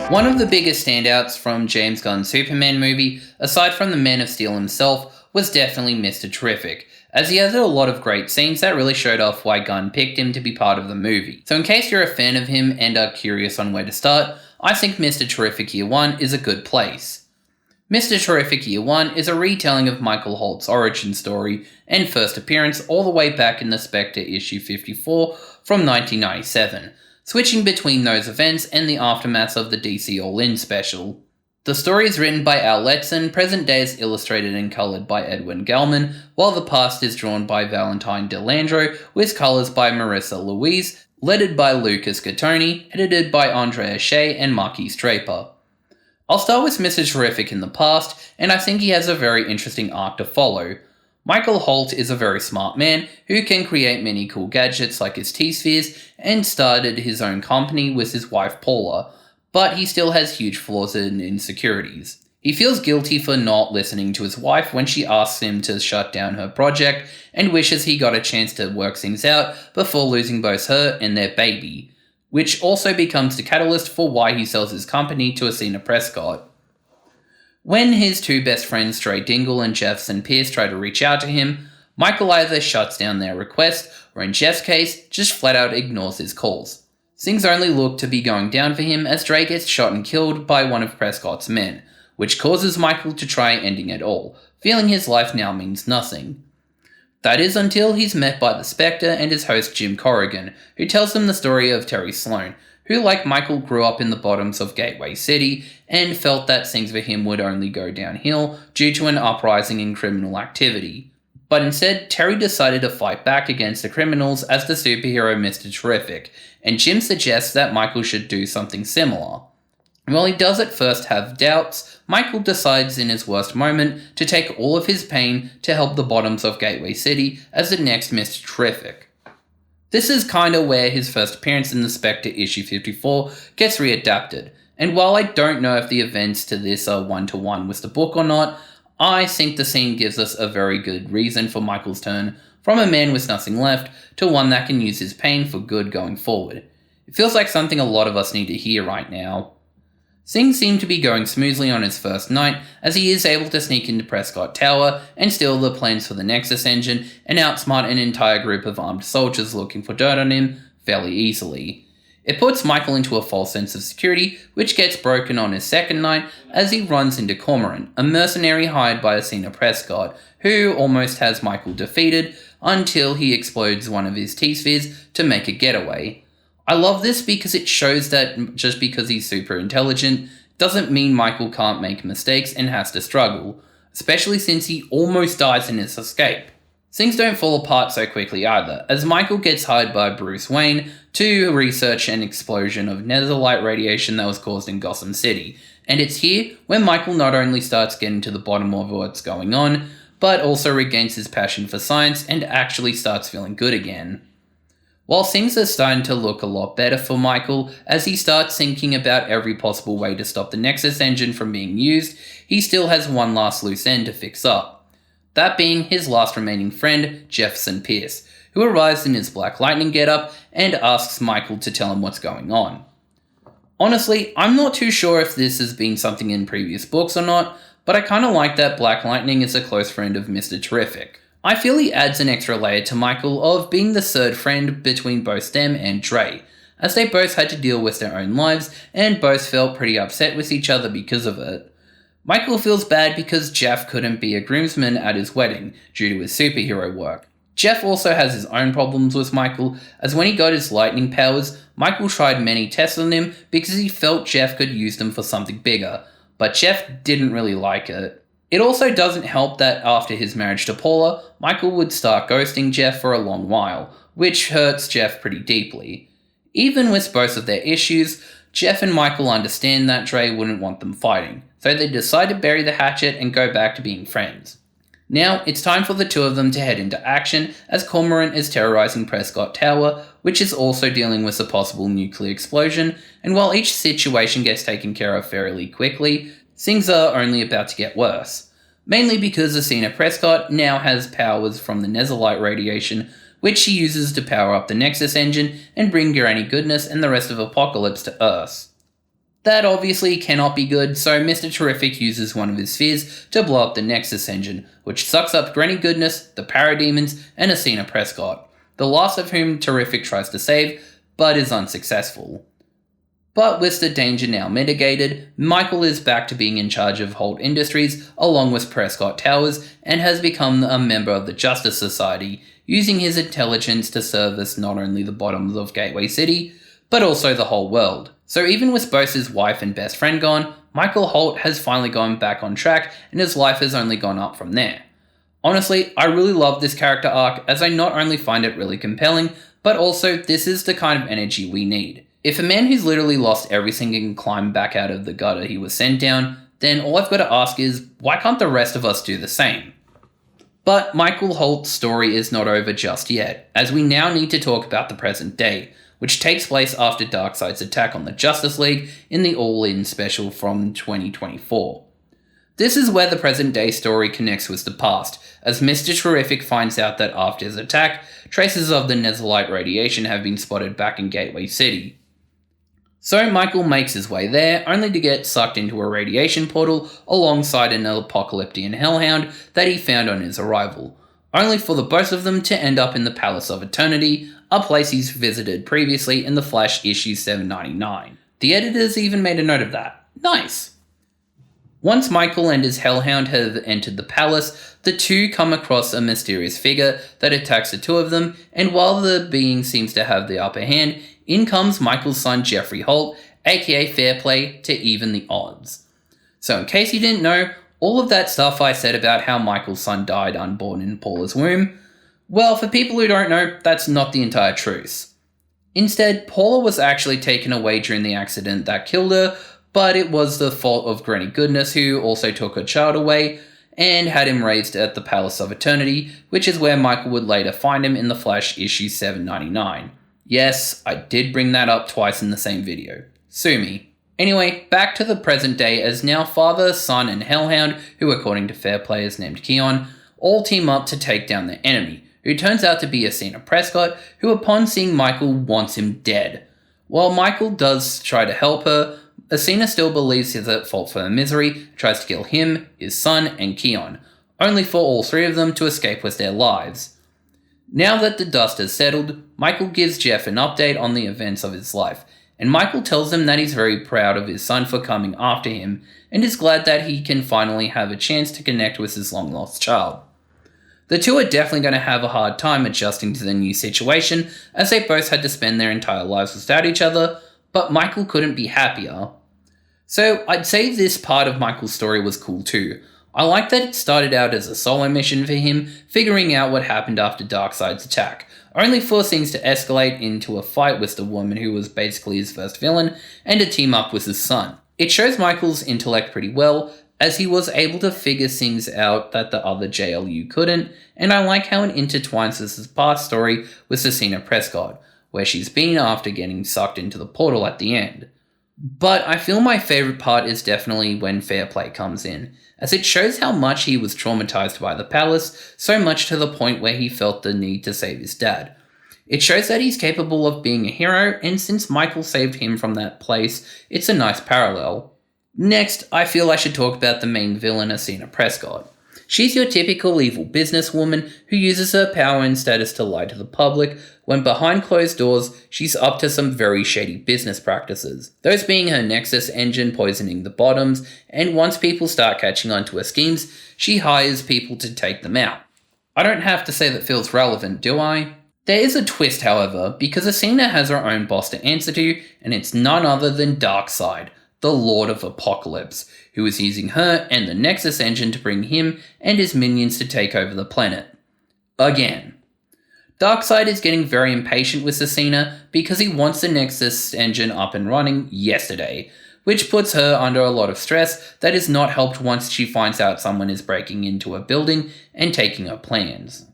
One of the biggest standouts from James Gunn's Superman movie, aside from the Man of Steel himself, was definitely Mr. Terrific, as he has a lot of great scenes that really showed off why Gunn picked him to be part of the movie. So in case you're a fan of him and are curious on where to start, I think Mr. Terrific Year 1 is a good place. Mr. Terrific Year 1 is a retelling of Michael Holt's origin story and first appearance all the way back in the Spectre issue 54 from 1997, switching between those events and the aftermath of the DC All-In special. The story is written by Al Letson, present day is illustrated and coloured by Edwin Gelman, while the past is drawn by Valentine DeLandro, with colours by Marissa Louise, lettered by Lucas Gattoni, edited by Andrea Shea and Marquise Draper. I'll start with Mr. Terrific in the past, and I think he has a very interesting arc to follow. Michael Holt is a very smart man who can create many cool gadgets like his T-Spheres and started his own company with his wife Paula, but he still has huge flaws and insecurities. He feels guilty for not listening to his wife when she asks him to shut down her project and wishes he got a chance to work things out before losing both her and their baby, which also becomes the catalyst for why he sells his company to Athena Prescott. When his two best friends Stray Dingle and Jefferson Pierce try to reach out to him, Michael either shuts down their request, or in Jeff's case, just flat out ignores his calls. Things only look to be going down for him as Stray gets shot and killed by one of Prescott's men, which causes Michael to try ending it all, feeling his life now means nothing. That is until he's met by the Spectre and his host Jim Corrigan, who tells him the story of Terry Sloan, who like Michael grew up in the bottoms of Gateway City and felt that things for him would only go downhill due to an uprising in criminal activity. But instead, Terry decided to fight back against the criminals as the superhero Mr. Terrific, and Jim suggests that Michael should do something similar. While he does at first have doubts, Michael decides in his worst moment to take all of his pain to help the bottoms of Gateway City as the next Mr. Terrific. This is kinda where his first appearance in the Spectre issue 54 gets readapted, and while I don't know if the events to this are one-to-one with the book or not, I think the scene gives us a very good reason for Michael's turn from a man with nothing left to one that can use his pain for good going forward. It feels like something a lot of us need to hear right now. Things seem to be going smoothly on his first night, as he is able to sneak into Prescott Tower and steal the plans for the Nexus engine and outsmart an entire group of armed soldiers looking for dirt on him fairly easily. It puts Michael into a false sense of security, which gets broken on his second night as he runs into Cormorant, a mercenary hired by Athena Prescott, who almost has Michael defeated until he explodes one of his T-Spheres to make a getaway. I love this because it shows that just because he's super intelligent doesn't mean Michael can't make mistakes and has to struggle, especially since he almost dies in his escape. Things don't fall apart so quickly either, as Michael gets hired by Bruce Wayne to research an explosion of netherlight radiation that was caused in Gotham City, and it's here where Michael not only starts getting to the bottom of what's going on, but also regains his passion for science and actually starts feeling good again. While things are starting to look a lot better for Michael as he starts thinking about every possible way to stop the Nexus engine from being used, he still has one last loose end to fix up. That being his last remaining friend, Jefferson Pierce, who arrives in his Black Lightning getup and asks Michael to tell him what's going on. Honestly, I'm not too sure if this has been something in previous books or not, but I kinda like that Black Lightning is a close friend of Mr. Terrific. I feel he adds an extra layer to Michael of being the third friend between both them and Dre, as they both had to deal with their own lives and both felt pretty upset with each other because of it. Michael feels bad because Jeff couldn't be a groomsman at his wedding due to his superhero work. Jeff also has his own problems with Michael, as when he got his lightning powers, Michael tried many tests on him because he felt Jeff could use them for something bigger, but Jeff didn't really like it. It also doesn't help that after his marriage to Paula, Michael would start ghosting Jeff for a long while, which hurts Jeff pretty deeply. Even with both of their issues, Jeff and Michael understand that Dre wouldn't want them fighting, so they decide to bury the hatchet and go back to being friends. Now, it's time for the two of them to head into action as Cormorant is terrorizing Prescott Tower, which is also dealing with a possible nuclear explosion, and while each situation gets taken care of fairly quickly, things are only about to get worse. Mainly because Athena Prescott now has powers from the netherlight radiation, which she uses to power up the Nexus engine and bring Granny Goodness and the rest of Apocalypse to Earth. That obviously cannot be good, so Mr. Terrific uses one of his spheres to blow up the Nexus engine, which sucks up Granny Goodness, the Parademons, and Asina Prescott, the last of whom Terrific tries to save, but is unsuccessful. But with the danger now mitigated, Michael is back to being in charge of Holt Industries along with Prescott Towers and has become a member of the Justice Society, using his intelligence to service not only the bottoms of Gateway City, but also the whole world. So even with both his wife and best friend gone, Michael Holt has finally gone back on track and his life has only gone up from there. Honestly, I really love this character arc as I not only find it really compelling, but also this is the kind of energy we need. If a man who's literally lost everything can climb back out of the gutter he was sent down, then all I've got to ask is, why can't the rest of us do the same? But Michael Holt's story is not over just yet, as we now need to talk about the present day, which takes place after Darkseid's attack on the Justice League in the All-In special from 2024. This is where the present day story connects with the past, as Mr. Terrific finds out that after his attack, traces of the Nezalite radiation have been spotted back in Gateway City. So Michael makes his way there, only to get sucked into a radiation portal alongside an apocalyptic hellhound that he found on his arrival, only for the both of them to end up in the Palace of Eternity, a place he's visited previously in the Flash issue 799. The editors even made a note of that. Nice! Once Michael and his hellhound have entered the palace, the two come across a mysterious figure that attacks the two of them, and while the being seems to have the upper hand, in comes Michael's son Jeffrey Holt, aka Fairplay, to even the odds. So in case you didn't know, all of that stuff I said about how Michael's son died unborn in Paula's womb, well, for people who don't know, that's not the entire truth. Instead, Paula was actually taken away during the accident that killed her, but it was the fault of Granny Goodness, who also took her child away and had him raised at the Palace of Eternity, which is where Michael would later find him in the Flash issue 799. Yes, I did bring that up twice in the same video. Sue me. Anyway, back to the present day as now father, son, and hellhound, who according to Fairplay is named Keon, all team up to take down their enemy, who turns out to be Asina Prescott, who upon seeing Michael wants him dead. While Michael does try to help her, Asina still believes he's at fault for her misery, tries to kill him, his son, and Keon, only for all three of them to escape with their lives. Now that the dust has settled, Michael gives Jeff an update on the events of his life, and Michael tells him that he's very proud of his son for coming after him, and is glad that he can finally have a chance to connect with his long-lost child. The two are definitely going to have a hard time adjusting to the new situation, as they both had to spend their entire lives without each other, but Michael couldn't be happier. So I'd say this part of Michael's story was cool too. I like that it started out as a solo mission for him, figuring out what happened after Darkseid's attack, only for things to escalate into a fight with the woman who was basically his first villain, and to team up with his son. It shows Michael's intellect pretty well, as he was able to figure things out that the other JLU couldn't, and I like how it intertwines his past story with Asina Prescott, where she's been after getting sucked into the portal at the end. But I feel my favourite part is definitely when Fairplay comes in, as it shows how much he was traumatized by the palace, so much to the point where he felt the need to save his dad. It shows that he's capable of being a hero, and since Michael saved him from that place, it's a nice parallel. Next, I feel I should talk about the main villain, Asina Prescott. She's your typical evil businesswoman who uses her power and status to lie to the public, when behind closed doors, she's up to some very shady business practices. Those being her Nexus engine poisoning the bottoms, and once people start catching on to her schemes, she hires people to take them out. I don't have to say that feels relevant, do I? There is a twist, however, because Asina has her own boss to answer to, and it's none other than Darkseid, the Lord of Apocalypse, who is using her and the Nexus engine to bring him and his minions to take over the planet. Again. Darkseid is getting very impatient with Asina because he wants the Nexus engine up and running yesterday, which puts her under a lot of stress that is not helped once she finds out someone is breaking into a building and taking her plans.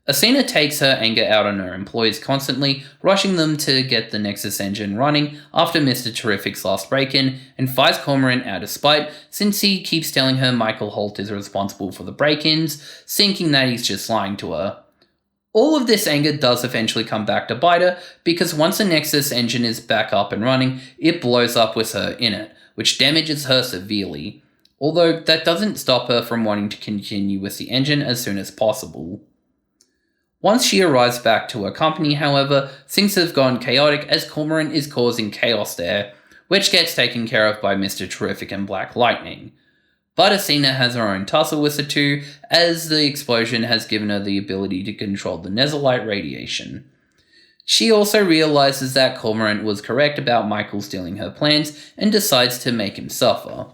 Asina takes her anger out on her employees constantly, rushing them to get the Nexus engine running after Mr. Terrific's last break-in, and fires Cormorant out of spite since he keeps telling her Michael Holt is responsible for the break-ins, thinking that he's just lying to her. All of this anger does eventually come back to bite her, because once the Nexus engine is back up and running, it blows up with her in it, which damages her severely. Although that doesn't stop her from wanting to continue with the engine as soon as possible. Once she arrives back to her company, however, things have gone chaotic as Cormorant is causing chaos there, which gets taken care of by Mr. Terrific and Black Lightning. But Athena has her own tussle with the two, as the explosion has given her the ability to control the Nezalite radiation. She also realizes that Cormorant was correct about Michael stealing her plans and decides to make him suffer.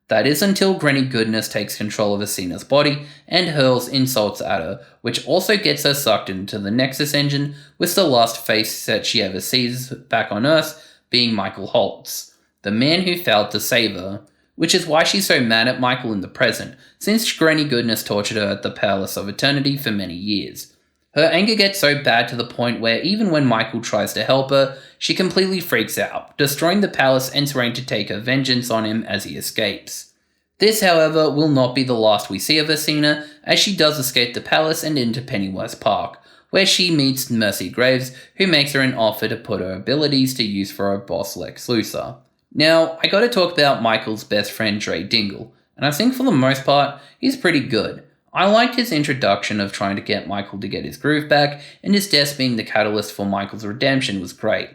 That is until Granny Goodness takes control of Athena's body and hurls insults at her, which also gets her sucked into the Nexus engine, with the last face that she ever sees back on Earth being Michael Holtz, the man who failed to save her. Which is why she's so mad at Michael in the present, since Granny Goodness tortured her at the Palace of Eternity for many years. Her anger gets so bad to the point where even when Michael tries to help her, she completely freaks out, destroying the palace and threatening to take her vengeance on him as he escapes. This, however, will not be the last we see of Athena, as she does escape the palace and into Pennyworth Park, where she meets Mercy Graves, who makes her an offer to put her abilities to use for her boss Lex Luthor. Now, I gotta talk about Michael's best friend Dre Dingle, and I think for the most part, he's pretty good. I liked his introduction of trying to get Michael to get his groove back, and his death being the catalyst for Michael's redemption was great.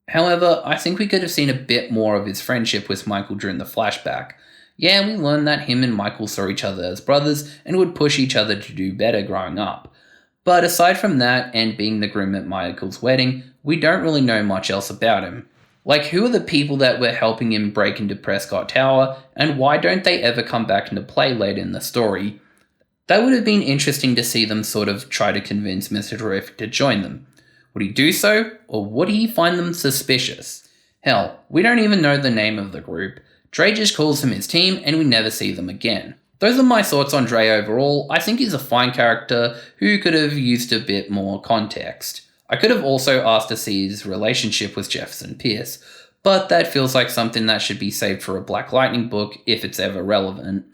However, I think we could have seen a bit more of his friendship with Michael during the flashback. Yeah, we learned that him and Michael saw each other as brothers and would push each other to do better growing up. But aside from that, and being the groom at Michael's wedding, we don't really know much else about him. Like, who are the people that were helping him break into Prescott Tower, and why don't they ever come back into play later in the story? That would have been interesting to see them sort of try to convince Mr. Terrific to join them. Would he do so, or would he find them suspicious? Hell, we don't even know the name of the group. Dre just calls them his team, and we never see them again. Those are my thoughts on Dre overall. I think he's a fine character who could have used a bit more context. I could have also asked to see his relationship with Jefferson Pierce, but that feels like something that should be saved for a Black Lightning book if it's ever relevant.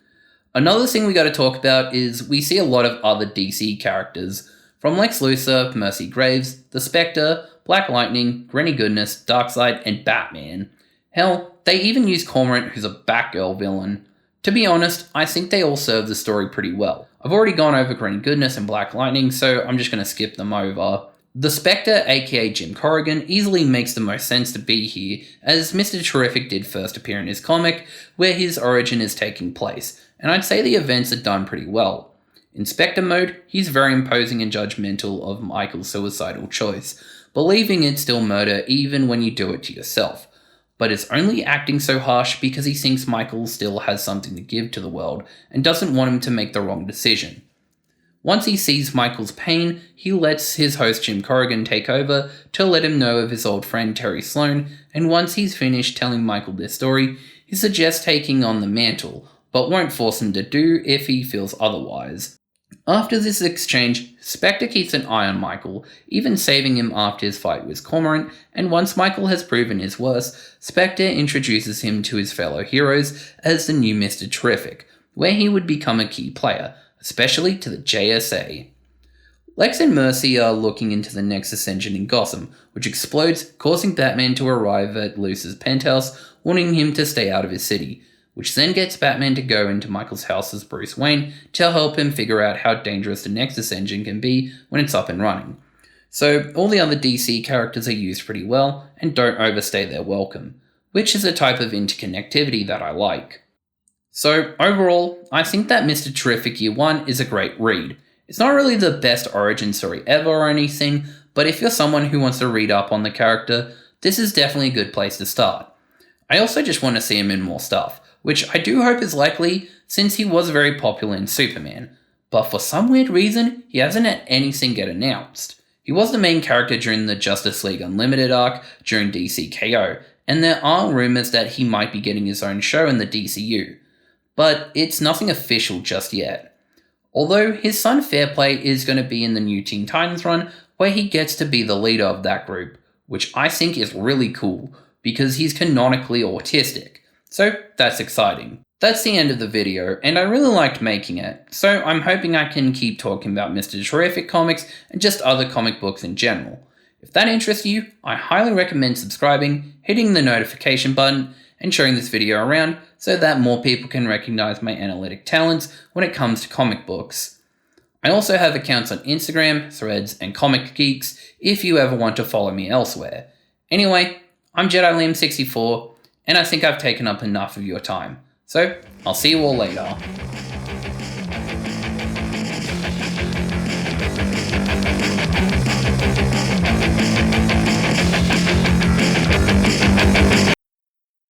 Another thing we gotta talk about is we see a lot of other DC characters, from Lex Luthor, Mercy Graves, the Spectre, Black Lightning, Granny Goodness, Darkseid, and Batman. Hell, they even use Cormorant, who's a Batgirl villain. To be honest, I think they all serve the story pretty well. I've already gone over Granny Goodness and Black Lightning, so I'm just gonna skip them over. The Spectre, aka Jim Corrigan, easily makes the most sense to be here, as Mr. Terrific did first appear in his comic, where his origin is taking place, and I'd say the events are done pretty well. In Spectre mode, he's very imposing and judgmental of Michael's suicidal choice, believing it's still murder even when you do it to yourself, but is only acting so harsh because he thinks Michael still has something to give to the world and doesn't want him to make the wrong decision. Once he sees Michael's pain, he lets his host Jim Corrigan take over to let him know of his old friend Terry Sloan, and once he's finished telling Michael their story, he suggests taking on the mantle, but won't force him to do if he feels otherwise. After this exchange, Spectre keeps an eye on Michael, even saving him after his fight with Cormorant, and once Michael has proven his worth, Spectre introduces him to his fellow heroes as the new Mr. Terrific, where he would become a key player, especially to the JSA. Lex and Mercy are looking into the Nexus engine in Gotham, which explodes, causing Batman to arrive at Luthor's penthouse, warning him to stay out of his city, which then gets Batman to go into Michael's house as Bruce Wayne to help him figure out how dangerous the Nexus engine can be when it's up and running. So all the other DC characters are used pretty well and don't overstay their welcome, which is a type of interconnectivity that I like. So overall, I think that Mr. Terrific Year 1 is a great read. It's not really the best origin story ever or anything, but if you're someone who wants to read up on the character, this is definitely a good place to start. I also just want to see him in more stuff, which I do hope is likely since he was very popular in Superman, but for some weird reason, he hasn't had anything get announced. He was the main character during the Justice League Unlimited arc during DC KO, and there are rumors that he might be getting his own show in the DCU. But it's nothing official just yet. Although his son Fairplay is going to be in the new Teen Titans run, where he gets to be the leader of that group, which I think is really cool, because he's canonically autistic. So that's exciting. That's the end of the video, and I really liked making it, so I'm hoping I can keep talking about Mr. Terrific comics and just other comic books in general. If that interests you, I highly recommend subscribing, hitting the notification button, and sharing this video around so that more people can recognize my analytic talents when it comes to comic books. I also have accounts on Instagram, Threads, and Comic Geeks if you ever want to follow me elsewhere. Anyway, I'm Jedi-Liam64, and I think I've taken up enough of your time. So, I'll see you all later.